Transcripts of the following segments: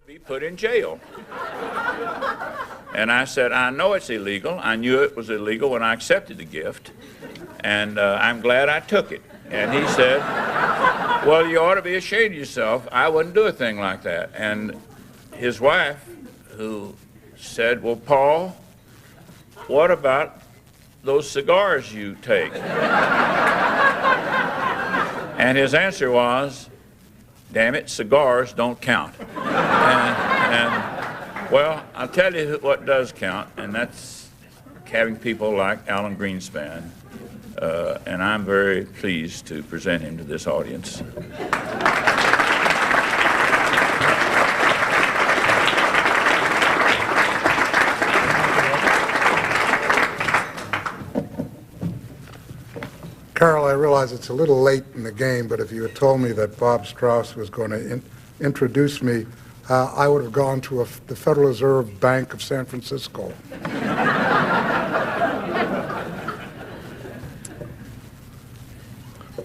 be put in jail. And I said, I know it's illegal. I knew it was illegal when I accepted the gift, and I'm glad I took it. And he said, well, you ought to be ashamed of yourself. I wouldn't do a thing like that. And his wife, who said, well, Paul, what about those cigars you take? And his answer was, damn it, cigars don't count. Well, I'll tell you what does count, and that's having people like Alan Greenspan, and I'm very pleased to present him to this audience. Carol, I realize it's a little late in the game, but if you had told me that Bob Strauss was going to introduce me, I would have gone to the Federal Reserve Bank of San Francisco.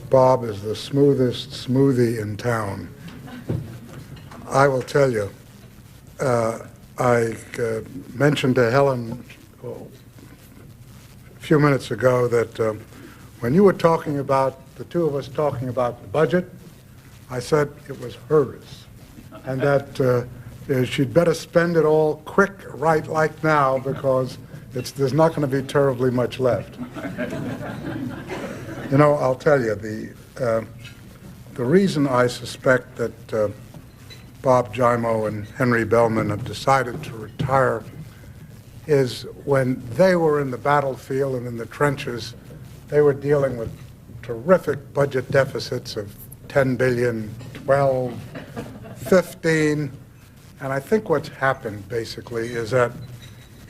Bob is the smoothest smoothie in town. I will tell you, I mentioned to Helen a few minutes ago that when you were talking about, the two of us talking about the budget, I said it was hers. And that she'd better spend it all quick, right like now, because there's not going to be terribly much left. You know, I'll tell you, the reason I suspect that Bob Jimo and Henry Bellman have decided to retire is when they were in the battlefield and in the trenches, they were dealing with terrific budget deficits of 10 billion, 12, 15, and I think what's happened basically is that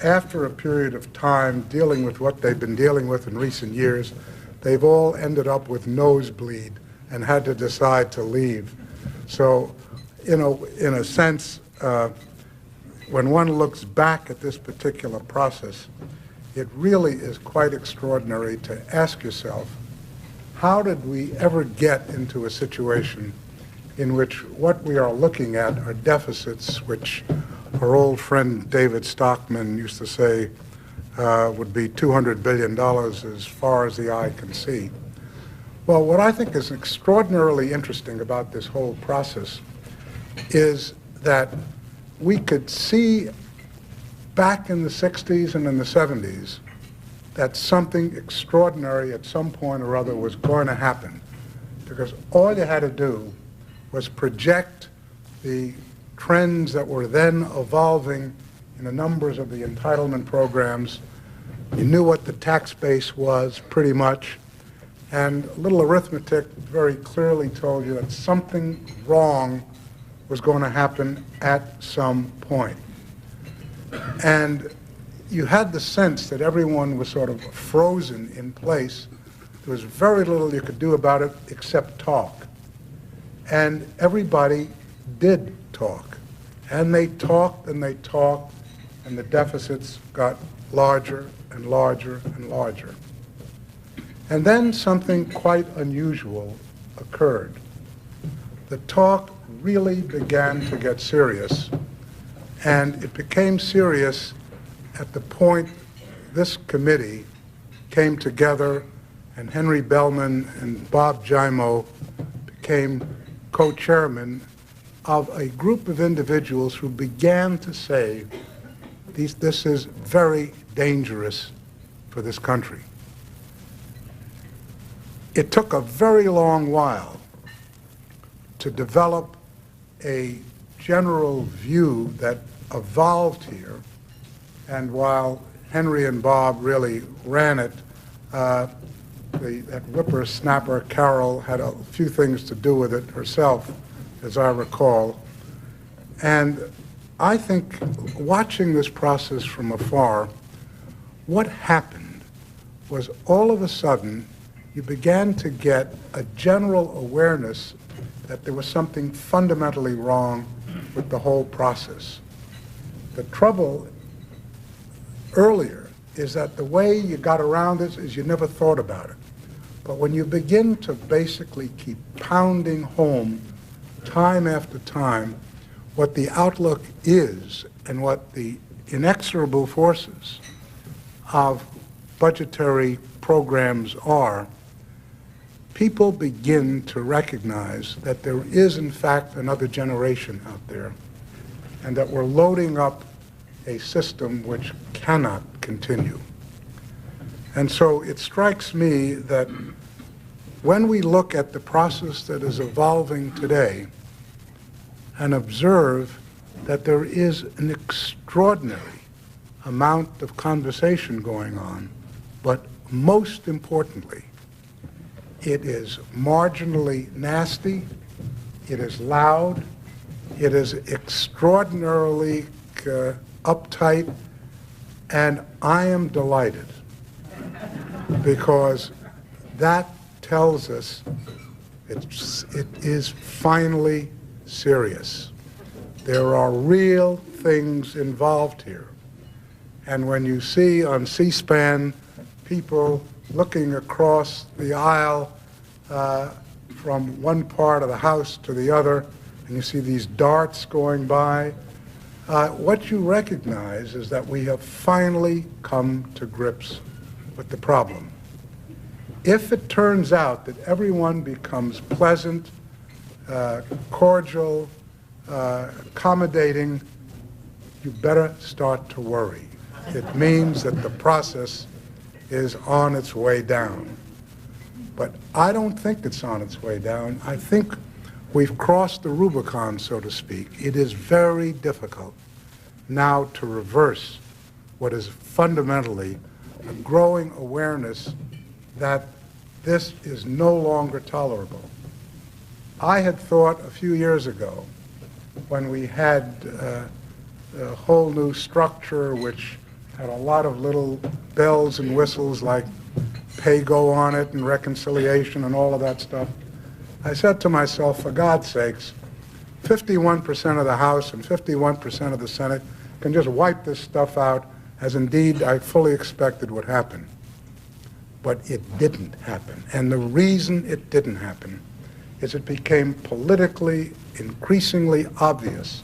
after a period of time dealing with what they've been dealing with in recent years, they've all ended up with nosebleed and had to decide to leave. So, you know, in a sense, when one looks back at this particular process, it really is quite extraordinary to ask yourself, how did we ever get into a situation in which what we are looking at are deficits which our old friend David Stockman used to say would be $200 billion as far as the eye can see. Well, what I think is extraordinarily interesting about this whole process is that we could see back in the 60s and in the 70s that something extraordinary at some point or other was going to happen, because all you had to do was project the trends that were then evolving in the numbers of the entitlement programs. You knew what the tax base was pretty much, and a little arithmetic very clearly told you that something wrong was going to happen at some point. And you had the sense that everyone was sort of frozen in place. There was very little you could do about it except talk. And everybody did talk. And they talked and they talked, and the deficits got larger and larger and larger. And then something quite unusual occurred. The talk really began to get serious, and it became serious at the point this committee came together and Henry Bellman and Bob Jimo became co-chairman of a group of individuals who began to say, this is very dangerous for this country. It took a very long while to develop a general view that evolved here, and while Henry and Bob really ran it, that whippersnapper Carol had a few things to do with it herself, as I recall. And I think watching this process from afar, what happened was all of a sudden you began to get a general awareness that there was something fundamentally wrong with the whole process. The trouble earlier is that the way you got around it is you never thought about it. But when you begin to basically keep pounding home time after time what the outlook is and what the inexorable forces of budgetary programs are, people begin to recognize that there is, in fact, another generation out there, and that we're loading up a system which cannot continue. And so it strikes me that when we look at the process that is evolving today and observe that there is an extraordinary amount of conversation going on, but most importantly, it is marginally nasty, it is loud, it is extraordinarily uptight, and I am delighted because that tells us it is finally serious. There are real things involved here. And when you see on C-SPAN people looking across the aisle from one part of the House to the other, and you see these darts going by, what you recognize is that we have finally come to grips with the problem. If it turns out that everyone becomes pleasant, cordial, accommodating, you better start to worry. It means that the process is on its way down. But I don't think it's on its way down. I think we've crossed the Rubicon, so to speak. It is very difficult now to reverse what is fundamentally a growing awareness that this is no longer tolerable. I had thought a few years ago, when we had a whole new structure which had a lot of little bells and whistles like pay-go on it and reconciliation and all of that stuff, I said to myself, for God's sakes, 51% of the House and 51% of the Senate can just wipe this stuff out, as indeed I fully expected would happen. But it didn't happen. And the reason it didn't happen is it became politically increasingly obvious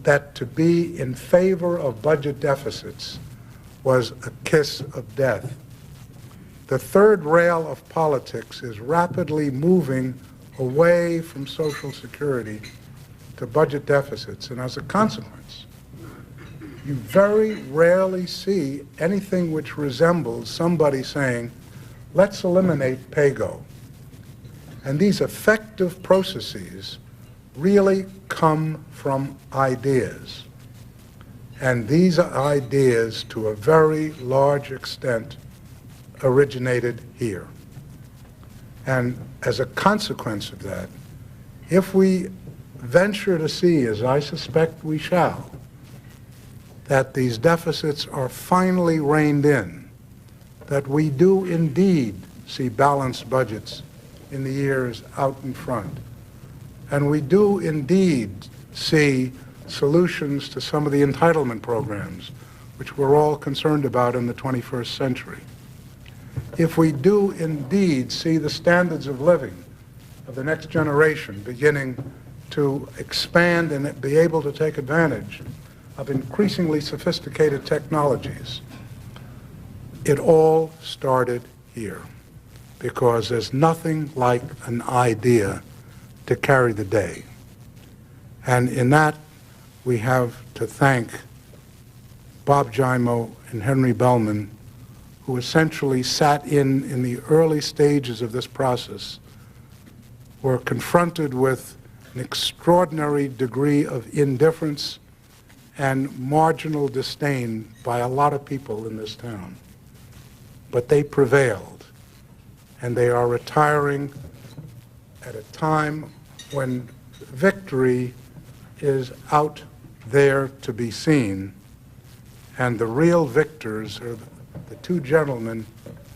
that to be in favor of budget deficits was a kiss of death. The third rail of politics is rapidly moving away from Social Security to budget deficits, and as a consequence, you very rarely see anything which resembles somebody saying, let's eliminate pay-go. And these effective processes really come from ideas. And these ideas, to a very large extent, originated here. And as a consequence of that, if we venture to see, as I suspect we shall, that these deficits are finally reined in, that we do indeed see balanced budgets in the years out in front, and we do indeed see solutions to some of the entitlement programs, which we're all concerned about in the 21st century. If we do indeed see the standards of living of the next generation beginning to expand and be able to take advantage of increasingly sophisticated technologies, it all started here, because there's nothing like an idea to carry the day. And in that, we have to thank Bob Jimo and Henry Bellman, who essentially sat in the early stages of this process, were confronted with an extraordinary degree of indifference and marginal disdain by a lot of people in this town. But they prevailed, and they are retiring at a time when victory is out there to be seen, and the real victors are the two gentlemen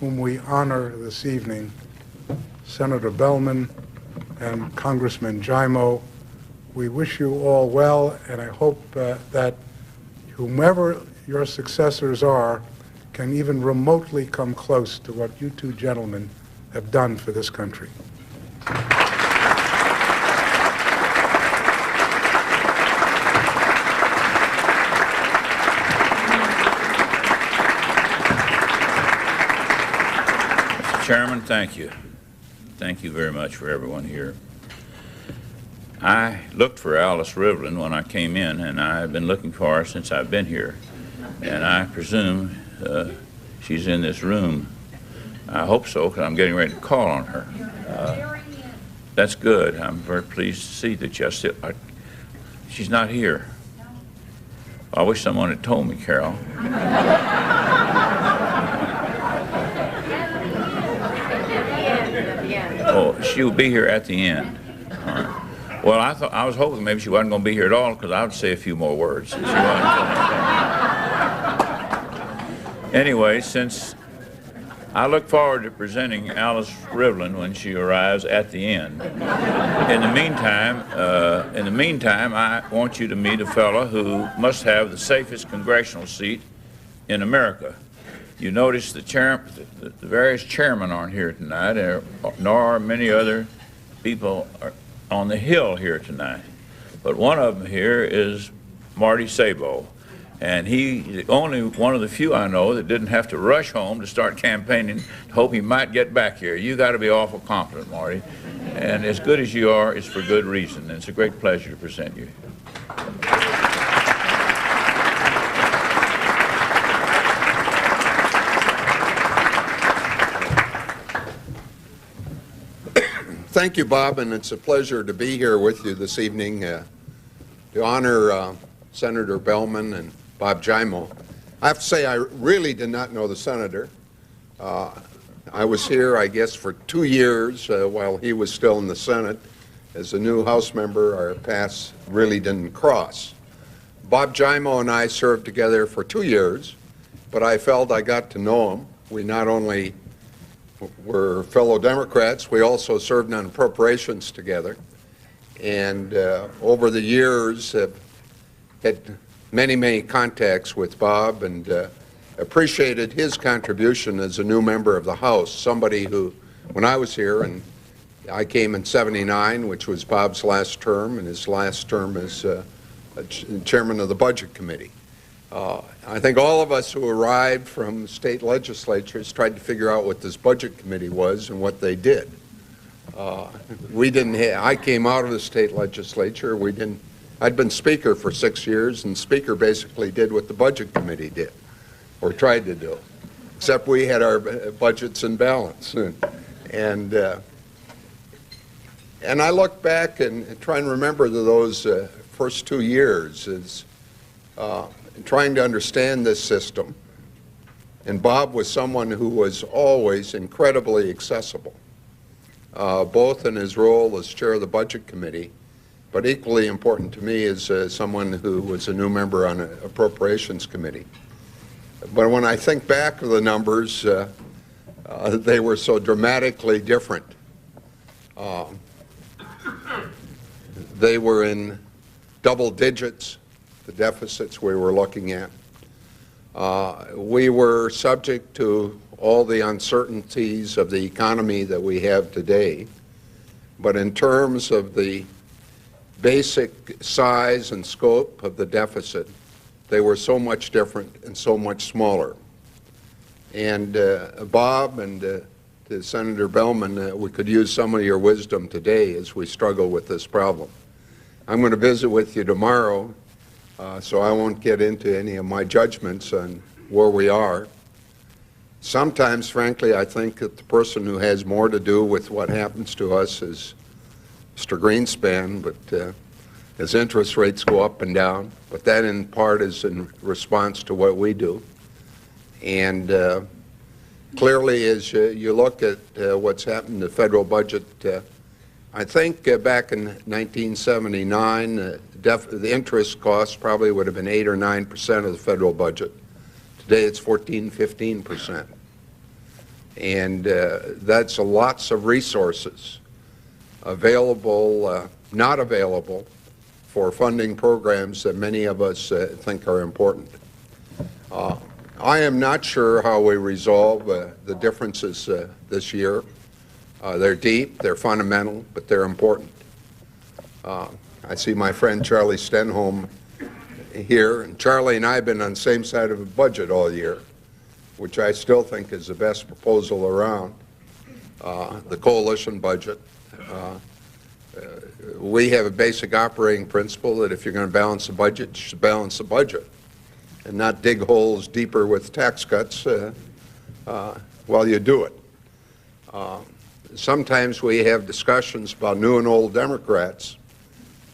whom we honor this evening, Senator Bellman and Congressman Jimo. We wish you all well, and I hope that whomever your successors are can even remotely come close to what you two gentlemen have done for this country. Chairman, thank you. Thank you very much for everyone here. I looked for Alice Rivlin when I came in, and I've been looking for her since I've been here. And I presume she's in this room. I hope so, because I'm getting ready to call on her. That's good. I'm very pleased to see that she's not here. I wish someone had told me, Carol. Oh, she'll be here at the end. All right. Well, I was hoping maybe she wasn't going to be here at all, because I would say a few more words. Anyway, since I look forward to presenting Alice Rivlin when she arrives at the end. In the meantime, I want you to meet a fellow who must have the safest congressional seat in America. You notice the various chairmen aren't here tonight, nor are many other people on the Hill here tonight. But one of them here is Marty Sabo. And he's the only one of the few I know that didn't have to rush home to start campaigning to hope he might get back here. You got to be awful confident, Marty. And as good as you are, it's for good reason. And it's a great pleasure to present you. Thank you, Bob, and it's a pleasure to be here with you this evening to honor Senator Bellman and Bob Jimo. I have to say I really did not know the senator. I was here, I guess, for 2 years while he was still in the Senate. As a new House member, our paths really didn't cross. Bob Jimo and I served together for 2 years, but I felt I got to know him. We not only were fellow Democrats, we also served on appropriations together. And over the years, had many contacts with Bob and appreciated his contribution as a new member of the House, somebody who, when I was here, and I came in '79, which was Bob's last term, and his last term as chairman of the Budget Committee. I think all of us who arrived from state legislatures tried to figure out what this Budget Committee was and what they did. I came out of the state legislature. I'd been Speaker for 6 years, and Speaker basically did what the Budget Committee did, or tried to do, except we had our budgets in balance. And I look back and try and remember those first 2 years as trying to understand this system. And Bob was someone who was always incredibly accessible, both in his role as chair of the Budget Committee, but equally important to me as someone who was a new member on an Appropriations Committee. But when I think back of the numbers, they were so dramatically different. They were in double digits, the deficits we were looking at. We were subject to all the uncertainties of the economy that we have today. But in terms of the basic size and scope of the deficit, they were so much different and so much smaller. And Bob and to Senator Bellman, we could use some of your wisdom today as we struggle with this problem. I'm going to visit with you tomorrow, so I won't get into any of my judgments on where we are. Sometimes, frankly, I think that the person who has more to do with what happens to us is Mr. Greenspan, but as interest rates go up and down, but that in part is in response to what we do. And clearly, as you look at what's happened to the federal budget, I think back in 1979, the interest cost probably would have been 8 or 9% of the federal budget. Today it's 14, 15%. And that's lots of resources available, not available, for funding programs that many of us think are important. I am not sure how we resolve the differences this year. They're deep, they're fundamental, but they're important. I see my friend Charlie Stenholm here, and Charlie and I have been on the same side of a budget all year, which I still think is the best proposal around. the coalition budget. We have a basic operating principle that if you're going to balance the budget, you should balance the budget and not dig holes deeper with tax cuts while you do it. Sometimes we have discussions about new and old Democrats.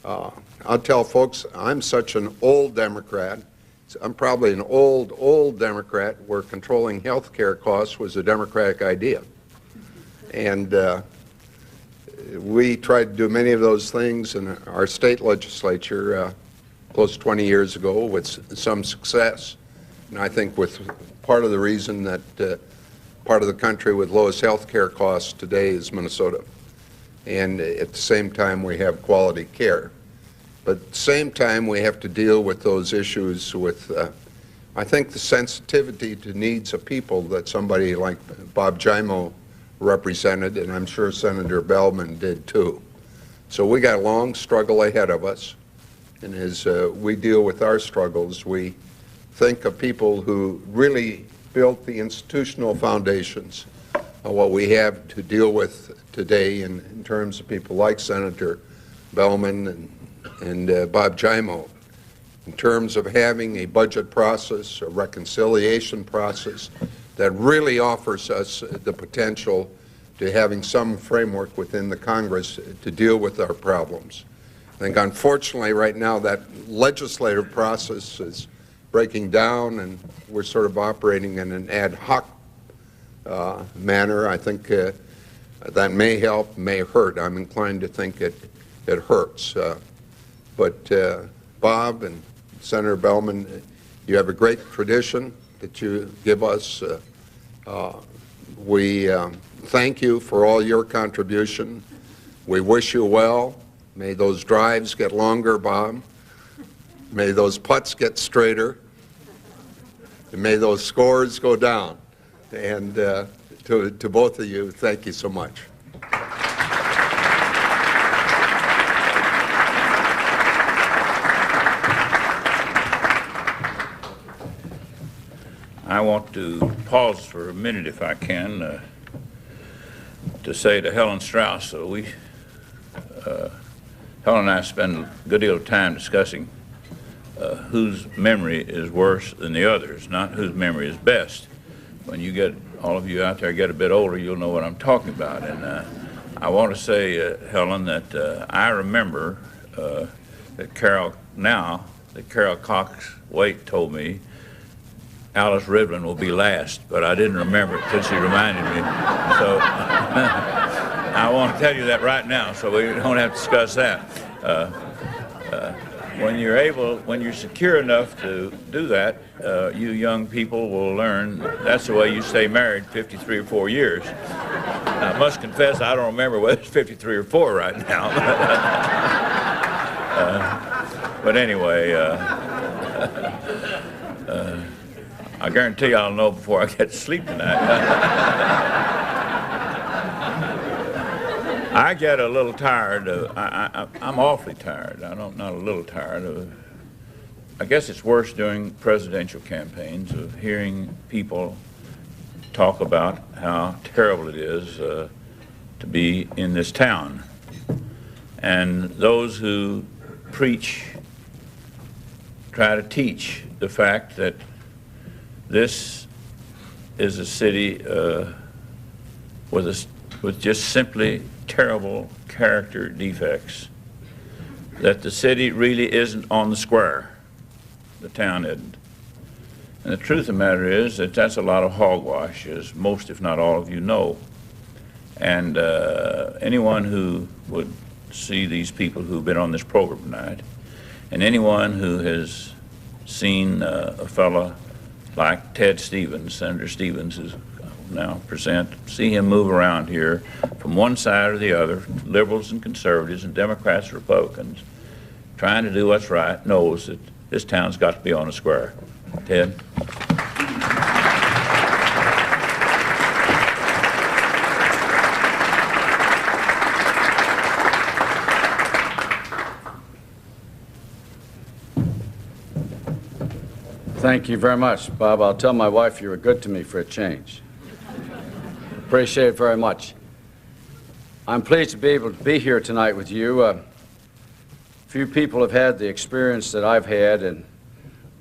I'll tell folks, I'm such an old Democrat. I'm probably an old Democrat where controlling health care costs was a Democratic idea. And we tried to do many of those things in our state legislature close to 20 years ago with some success. And I think with part of the reason that part of the country with lowest health care costs today is Minnesota. And at the same time, we have quality care. But at the same time, we have to deal with those issues with, I think, the sensitivity to needs of people that somebody like Bob Jimo represented, and I'm sure Senator Bellman did too. So we got a long struggle ahead of us, and as we deal with our struggles, we think of people who really built the institutional foundations of what we have to deal with today in terms of people like Senator Bellman and Bob Jimo, in terms of having a budget process, a reconciliation process that really offers us the potential to having some framework within the Congress to deal with our problems. I think unfortunately right now that legislative process is breaking down and we're sort of operating in an ad hoc manner. I think that may help, may hurt. I'm inclined to think it hurts. But Bob and Senator Bellman, you have a great tradition that you give us. We thank you for all your contribution. We wish you well. May those drives get longer, Bob. May those putts get straighter. And may those scores go down. And to both of you, thank you so much. I want to pause for a minute, if I can, to say to Helen Strauss, Helen and I spend a good deal of time discussing whose memory is worse than the others, not whose memory is best. When you get, all of you out there get a bit older, you'll know what I'm talking about. And I want to say, Helen, that I remember that Carol Cox Waite told me Alice Rivlin will be last, but I didn't remember it until she reminded me. So I want to tell you that right now, so we don't have to discuss that. When you're secure enough to do that, you young people will learn that's the way you stay married 53 or 4 years. I must confess I don't remember whether it's 53 or 4 right now. But anyway, I guarantee I'll know before I get to sleep tonight. I get a little tired of, I'm awfully tired. Not a little tired of, I guess it's worse during presidential campaigns of hearing people talk about how terrible it is to be in this town. And those who preach try to teach the fact that this is a city with just simply terrible character defects, that the city really isn't on the square. The town isn't. And the truth of the matter is that that's a lot of hogwash, as most, if not all of you know. And anyone who would see these people who've been on this program tonight, and anyone who has seen a fellow like Ted Stevens, Senator Stevens is now present, see him move around here from one side or the other, liberals and conservatives and Democrats and Republicans, trying to do what's right, knows that this town's got to be on a square. Ted? Thank you very much, Bob. I'll tell my wife you were good to me for a change. Appreciate it very much. I'm pleased to be able to be here tonight with you. Few people have had the experience that I've had and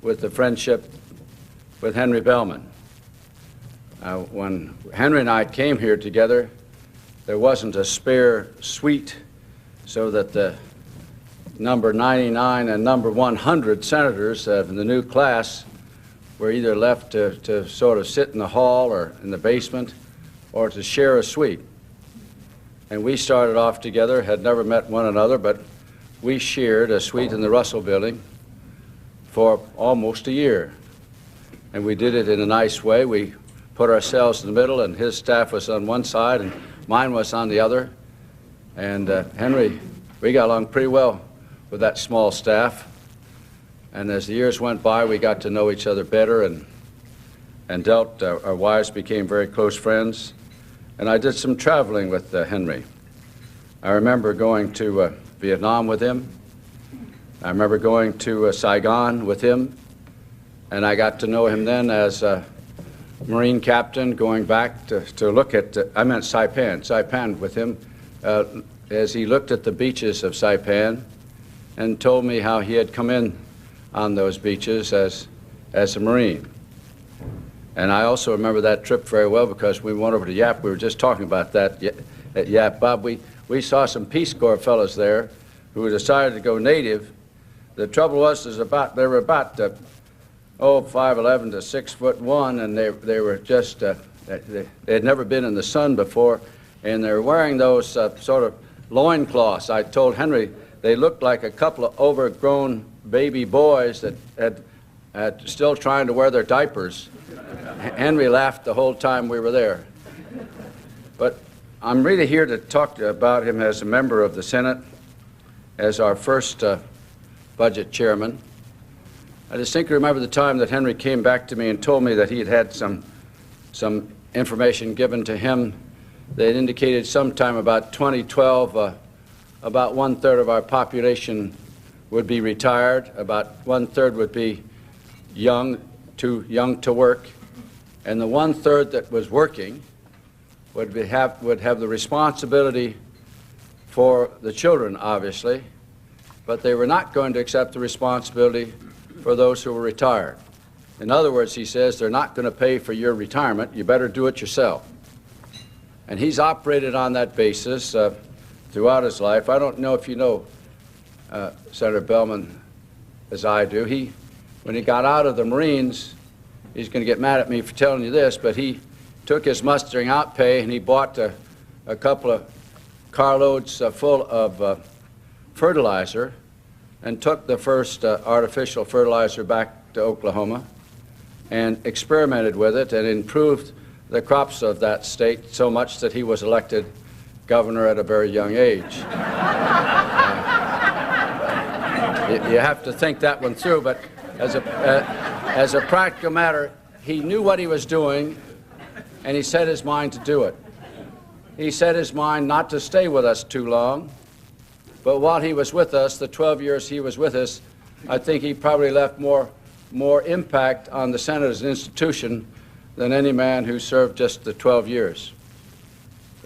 with the friendship with Henry Bellman. When Henry and I came here together, there wasn't a spare suite so that the number 99 and number 100 senators in the new class were either left to sort of sit in the hall or in the basement or to share a suite. And we started off together, had never met one another, but we shared a suite in the Russell Building for almost a year. And we did it in a nice way. We put ourselves in the middle, and his staff was on one side, and mine was on the other. And Henry, we got along pretty well with that small staff. And as the years went by, we got to know each other better, and our wives became very close friends. And I did some traveling with Henry. I remember going to Vietnam with him. I remember going to Saigon with him. And I got to know him then as a Marine captain, going back to look at, I meant Saipan with him, as he looked at the beaches of Saipan and told me how he had come in on those beaches as a Marine. And I also remember that trip very well because we went over to Yap. We were just talking about that at Yap. Bob, we saw some Peace Corps fellows there who decided to go native. The trouble was they were about 5'11" to 6'1", and they were just they had never been in the sun before, and they were wearing those sort of loincloths. I told Henry they looked like a couple of overgrown baby boys that had still trying to wear their diapers. Henry laughed the whole time we were there. But I'm really here to talk about him as a member of the Senate, as our first budget chairman. I distinctly remember the time that Henry came back to me and told me that he had had some information given to him that indicated sometime about 2012, about 1/3 of our population would be retired, about 1/3 would be too young to work, and the 1/3 that was working would have the responsibility for the children, obviously, but they were not going to accept the responsibility for those who were retired. In other words, he says, they're not going to pay for your retirement. You better do it yourself. And he's operated on that basis throughout his life. I don't know if you know Senator Bellman as I do. When he got out of the Marines, he's going to get mad at me for telling you this, but he took his mustering out pay and he bought a couple of carloads full of fertilizer and took the first artificial fertilizer back to Oklahoma and experimented with it and improved the crops of that state so much that he was elected governor at a very young age. You have to think that one through, but as a practical matter, he knew what he was doing, and he set his mind to do it. He set his mind not to stay with us too long, but while he was with us, the 12 years he was with us, I think he probably left more impact on the Senate as an institution than any man who served just the 12 years.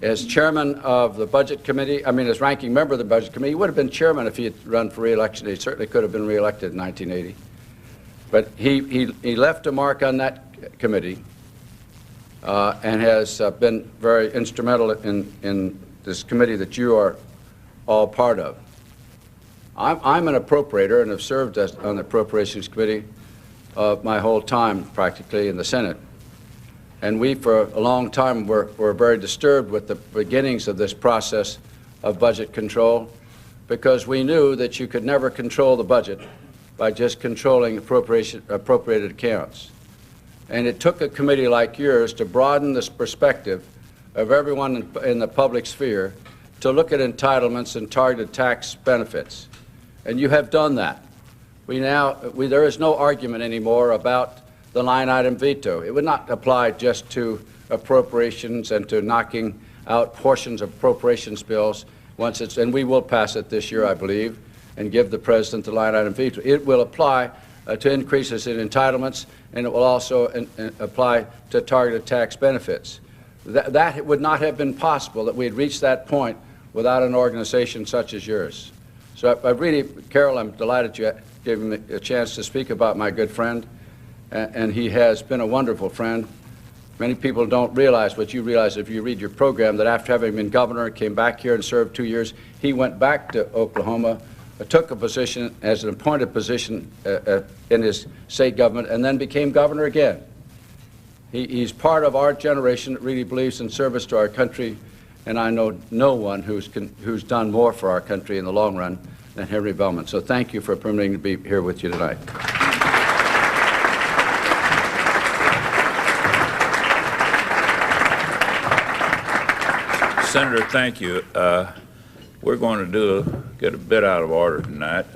As chairman of the Budget Committee, as ranking member of the Budget Committee, he would have been chairman if he had run for re-election. He certainly could have been re-elected in 1980. But he left a mark on that committee and has been very instrumental in this committee that you are all part of. I'm an appropriator and have served on the Appropriations Committee my whole time, practically, in the Senate. And we, for a long time, were very disturbed with the beginnings of this process of budget control because we knew that you could never control the budget by just controlling appropriated accounts. And it took a committee like yours to broaden this perspective of everyone in the public sphere to look at entitlements and targeted tax benefits. And you have done that. There is no argument anymore about the line item veto. It would not apply just to appropriations and to knocking out portions of appropriations bills and we will pass it this year, I believe, and give the president the line item veto. It will apply to increases in entitlements, and it will also apply to targeted tax benefits. That would not have been possible that we had reached that point without an organization such as yours. So I really, Carol, I'm delighted you gave me a chance to speak about my good friend, and he has been a wonderful friend. Many people don't realize what you realize if you read your program, that after having been governor, came back here and served 2 years, he went back to Oklahoma, took a position as an appointed position in his state government, and then became governor again. He's part of our generation that really believes in service to our country, and I know no one who's done more for our country in the long run than Henry Bellmon. So thank you for permitting me to be here with you tonight. Senator, thank you. We're going to get a bit out of order tonight.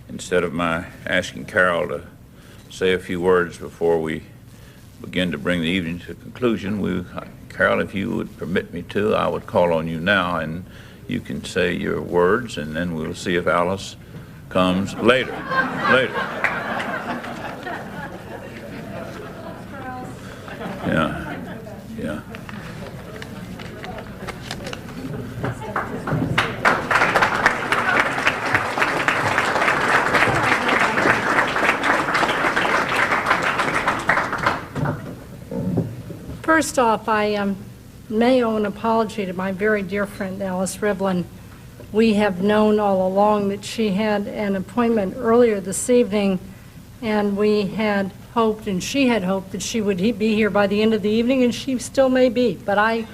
Instead of my asking Carol to say a few words before we begin to bring the evening to a conclusion, Carol, if you would permit me to, I would call on you now, and you can say your words, and then we'll see if Alice comes later. Yeah. First off, I may owe an apology to my very dear friend Alice Rivlin. We have known all along that she had an appointment earlier this evening, and we had hoped, and she had hoped, that she would be here by the end of the evening, and she still may be. But I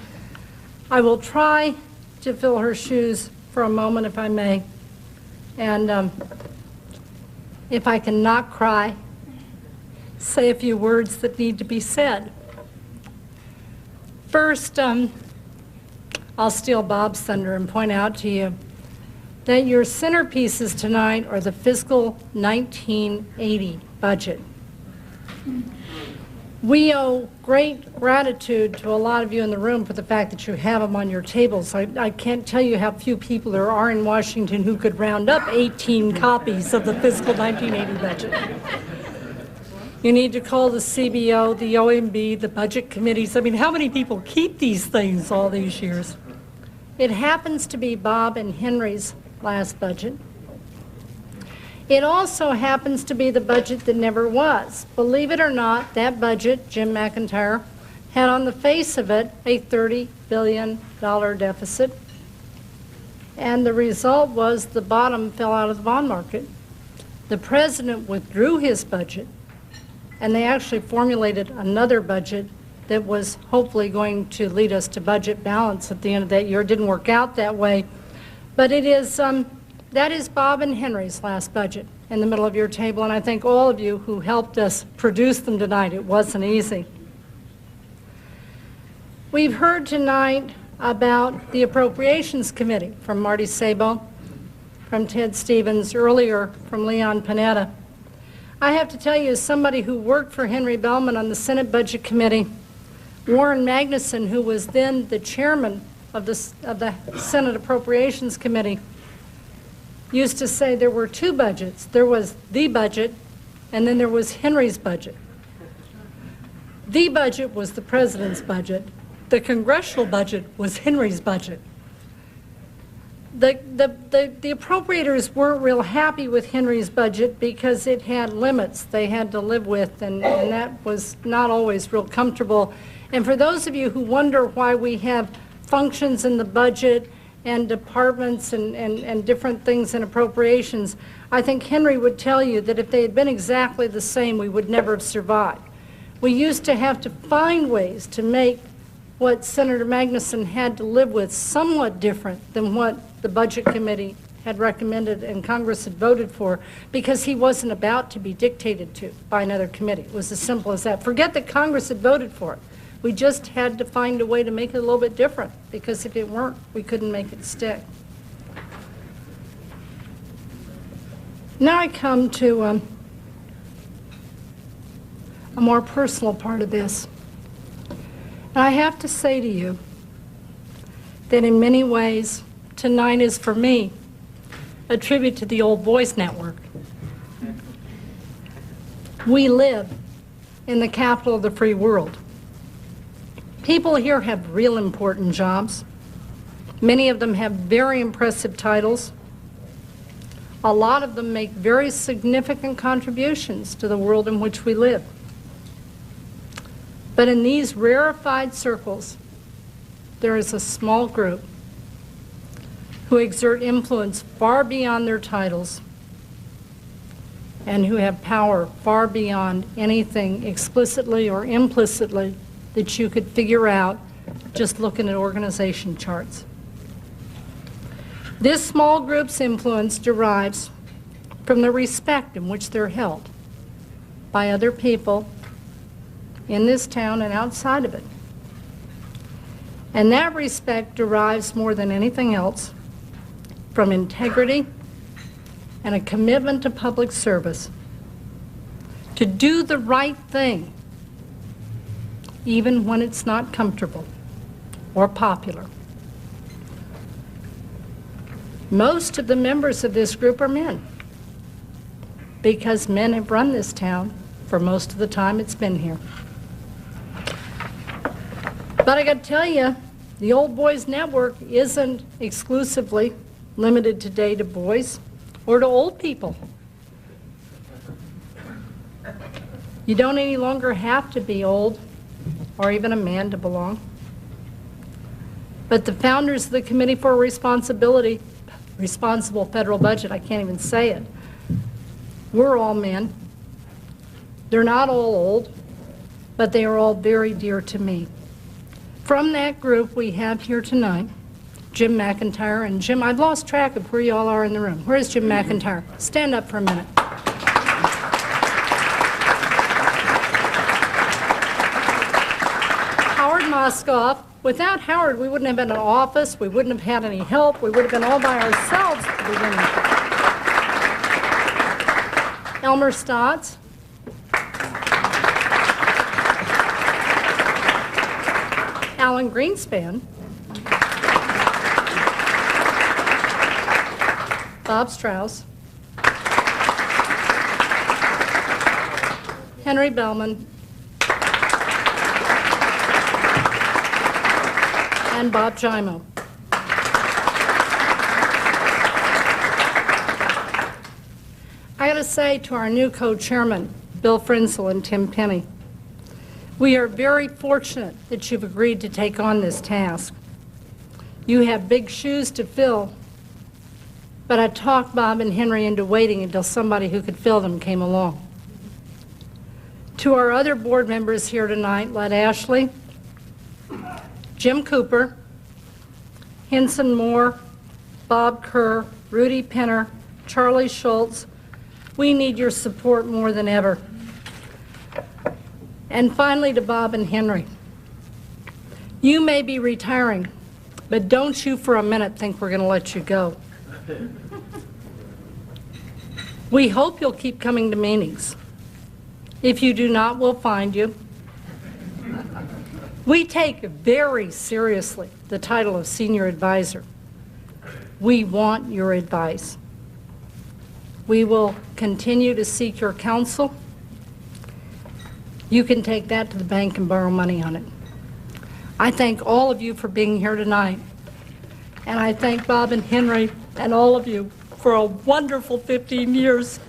will try to fill her shoes for a moment, if I may. And if I can not cry, say a few words that need to be said. First, I'll steal Bob's thunder and point out to you that your centerpieces tonight are the fiscal 1980 budget. We owe great gratitude to a lot of you in the room for the fact that you have them on your tables. I can't tell you how few people there are in Washington who could round up 18 copies of the fiscal 1980 budget. You need to call the CBO, the OMB, the budget committees. I mean, how many people keep these things all these years? It happens to be Bob and Henry's last budget. It also happens to be the budget that never was. Believe it or not, that budget, Jim McIntyre, had on the face of it a $30 billion deficit. And the result was the bottom fell out of the bond market. The president withdrew his budget, and they actually formulated another budget that was hopefully going to lead us to budget balance at the end of that year. It didn't work out that way. But it is, that is Bob and Henry's last budget in the middle of your table, and I thank all of you who helped us produce them tonight. It wasn't easy. We've heard tonight about the Appropriations Committee from Marty Sabo, from Ted Stevens, earlier from Leon Panetta. I have to tell you, as somebody who worked for Henry Bellmon on the Senate Budget Committee, Warren Magnuson, who was then the chairman of the Senate Appropriations Committee, used to say there were two budgets. There was the budget, and then there was Henry's budget. The budget was the president's budget. The congressional budget was Henry's budget. The appropriators weren't real happy with Henry's budget because it had limits they had to live with, and that was not always real comfortable. And for those of you who wonder why we have functions in the budget and departments and different things in appropriations, I think Henry would tell you that if they had been exactly the same, we would never have survived. We used to have to find ways to make what Senator Magnuson had to live with somewhat different than what the Budget Committee had recommended and Congress had voted for, because he wasn't about to be dictated to by another committee. It was as simple as that. Forget that Congress had voted for it. We just had to find a way to make it a little bit different, because if it weren't, we couldn't make it stick. Now I come to a more personal part of this. And I have to say to you that in many ways, tonight is for me a tribute to the old Voice Network. We live in the capital of the free world. People here have real important jobs. Many of them have very impressive titles. A lot of them make very significant contributions to the world in which we live. But in these rarefied circles, there is a small group who exert influence far beyond their titles and who have power far beyond anything explicitly or implicitly that you could figure out just looking at organization charts. This small group's influence derives from the respect in which they're held by other people in this town and outside of it. And that respect derives more than anything else from integrity and a commitment to public service, to do the right thing, even when it's not comfortable or popular. Most of the members of this group are men, because men have run this town for most of the time it's been here. But I got to tell you, the Old Boys Network isn't exclusively limited today to boys or to old people. You don't any longer have to be old or even a man to belong. But the founders of the Committee for a Responsible Federal Budget, I can't even say it, we're all men. They're not all old, but they are all very dear to me. From that group we have here tonight, Jim McIntyre. And Jim, I've lost track of where you all are in the room. Where's Jim McIntyre? Stand up for a minute. Howard Moskoff. Without Howard, we wouldn't have been an office, we wouldn't have had any help, we would have been all by ourselves at the beginning. Elmer Stotts. Alan Greenspan. Bob Strauss. Henry Bellman. And Bob Jimo. I got to say to our new co-chairman, Bill Frenzel and Tim Penny, we are very fortunate that you've agreed to take on this task. You have big shoes to fill, but I talked Bob and Henry into waiting until somebody who could fill them came along. To our other board members here tonight, Led Ashley, Jim Cooper, Henson Moore, Bob Kerr, Rudy Penner, Charlie Schultz, we need your support more than ever. And finally to Bob and Henry, you may be retiring, but don't you for a minute think we're going to let you go. We hope you'll keep coming to meetings. If you do not, we'll find you. We take very seriously the title of senior advisor. We want your advice. We will continue to seek your counsel. You can take that to the bank and borrow money on it. I thank all of you for being here tonight. And I thank Bob and Henry and all of you for a wonderful 15 years.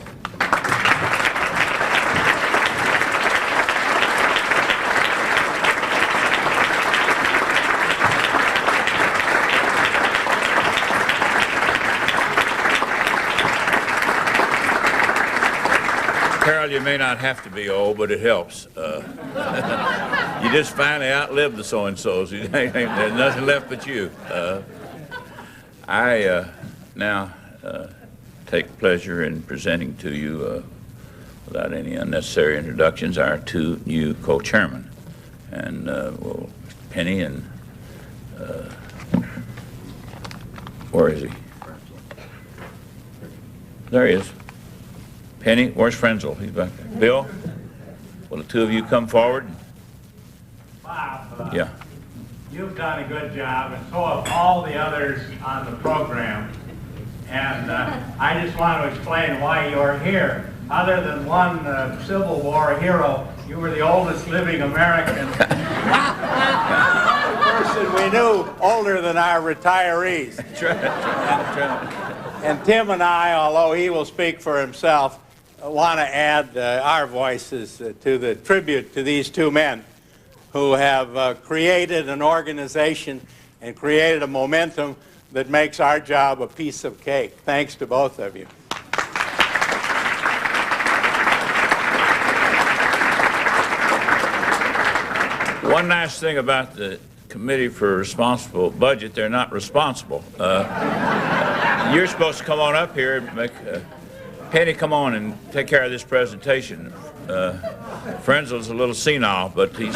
Carol, you may not have to be old, but it helps. You just finally outlived the so-and-sos. There's nothing left but you. I now take pleasure in presenting to you, without any unnecessary introductions, our two new co-chairmen. And well, Penny and, where is he? There he is. Penny, where's Frenzel? He's back there. Bill, will the two of you come forward? Bob, Yeah. you've done a good job, and so have all the others on the program. And I just want to explain why you're here. Other than one Civil War hero, you were the oldest living American person person we knew older than our retirees. That's right. And Tim and I, although he will speak for himself, want to add our voices to the tribute to these two men who have created an organization and created a momentum that makes our job a piece of cake. Thanks to both of you. One nice thing about the Committee for Responsible Budget, they're not responsible. You're supposed to come on up here and make... Penny, come on and take care of this presentation. Frenzel's a little senile, but he's...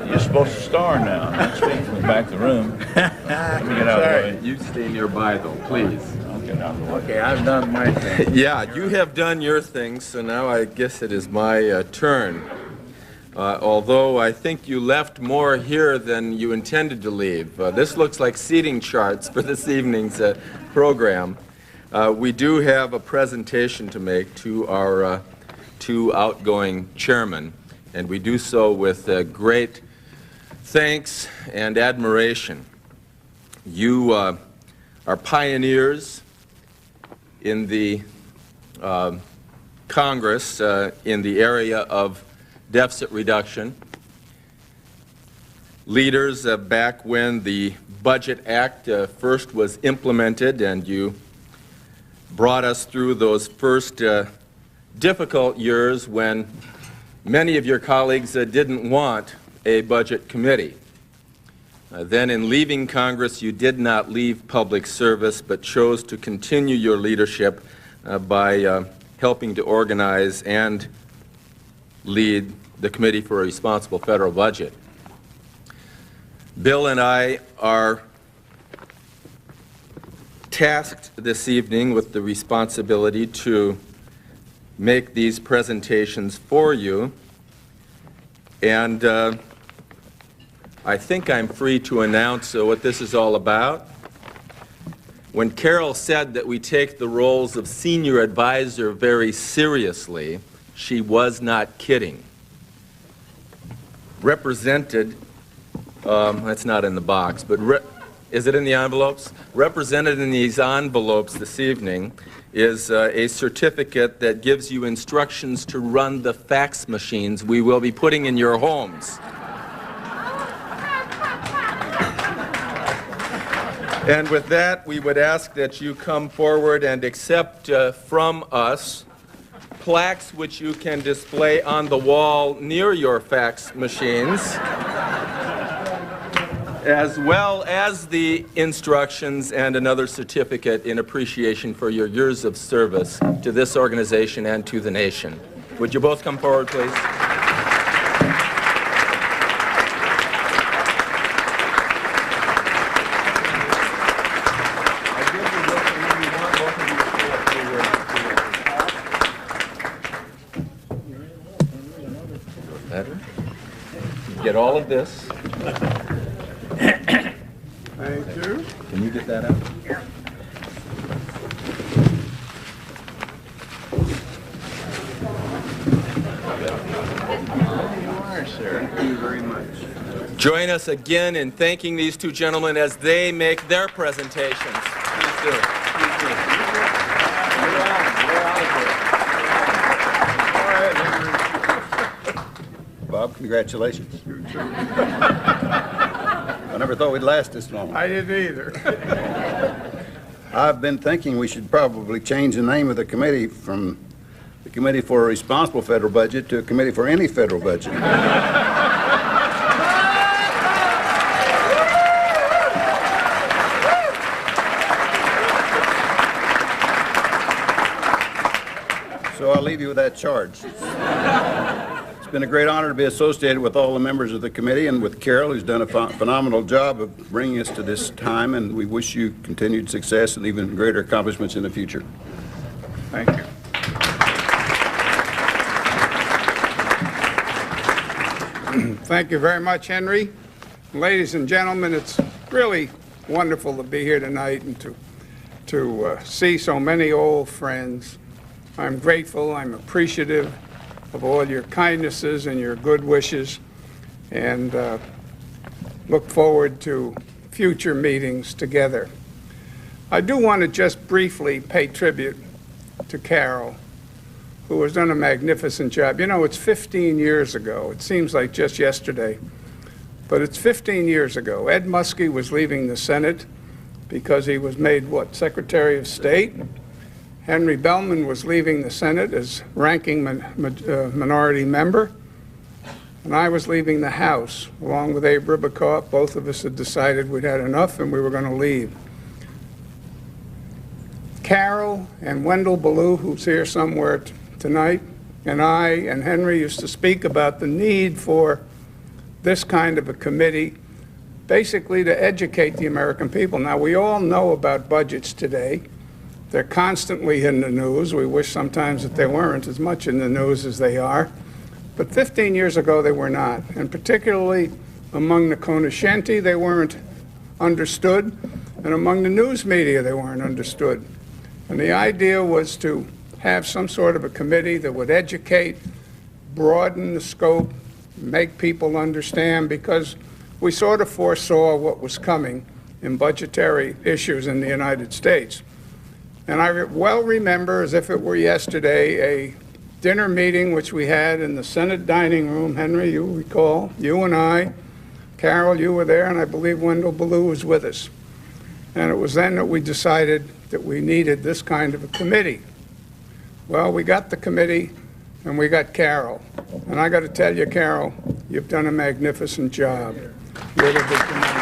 You're supposed to star now. I'm speaking from the back of the room. Get out of the way. You stay nearby, though, please. I'll get out of the way. Okay, I've done my thing. Yeah, you have done your thing, so now I guess it is my turn. Although I think you left more here than you intended to leave. This looks like seating charts for this evening's program. We do have a presentation to make to our two outgoing chairmen, and we do so with great thanks and admiration. You are pioneers in the Congress in the area of deficit reduction, leaders back when the Budget Act first was implemented, and you brought us through those first difficult years when many of your colleagues didn't want a budget committee. Then in leaving Congress, you did not leave public service, but chose to continue your leadership by helping to organize and lead the Committee for a Responsible Federal Budget. Bill and I are tasked this evening with the responsibility to make these presentations for you, and I think I'm free to announce what this is all about. When Carol said that we take the roles of senior advisor very seriously, she was not kidding. Represented, that's not in the box, but is it in the envelopes? Represented in these envelopes this evening is a certificate that gives you instructions to run the fax machines we will be putting in your homes. And with that, we would ask that you come forward and accept from us plaques which you can display on the wall near your fax machines, as well as the instructions and another certificate in appreciation for your years of service to this organization and to the nation. Would you both come forward, please? Get all of this. Thank you. Can you get that out? Yeah. You are, sir. Thank you very much. Join us again in thanking these two gentlemen as they make their presentations. Please do. Please do. Bob, congratulations. I never thought we'd last this long. I didn't either. I've been thinking we should probably change the name of the committee from the Committee for a Responsible Federal Budget to a Committee for Any Federal Budget. So I'll leave you with that charge. It's been a great honor to be associated with all the members of the committee and with Carol, who's done a phenomenal job of bringing us to this time, and we wish you continued success and even greater accomplishments in the future. Thank you. Thank you very much, Henry. Ladies and gentlemen, it's really wonderful to be here tonight and to see so many old friends I'm grateful, I'm appreciative of all your kindnesses and your good wishes, and look forward to future meetings together. I do want to just briefly pay tribute to Carol, who has done a magnificent job. You know, it's 15 years ago. It seems like just yesterday, but it's 15 years ago. Ed Muskie was leaving the Senate because he was made, what, Secretary of State? Henry Bellman was leaving the Senate as ranking minority member, and I was leaving the House, along with Abe Ribicoff. Both of us had decided we'd had enough and we were going to leave. Carol and Wendell Ballou, who's here somewhere tonight, and I and Henry used to speak about the need for this kind of a committee, basically to educate the American people. Now, we all know about budgets today. They're constantly in the news. We wish sometimes that they weren't as much in the news as they are. But 15 years ago, they were not. And particularly among the Conoscenti, they weren't understood. And among the news media, they weren't understood. And the idea was to have some sort of a committee that would educate, broaden the scope, make people understand, because we sort of foresaw what was coming in budgetary issues in the United States. And I well remember, as if it were yesterday, a dinner meeting which we had in the Senate dining room. Henry, you recall, you and I, Carol, you were there, and I believe Wendell Ballou was with us. And it was then that we decided that we needed this kind of a committee. Well, we got the committee, and we got Carol. And I got to tell you, Carol, you've done a magnificent job. You're the big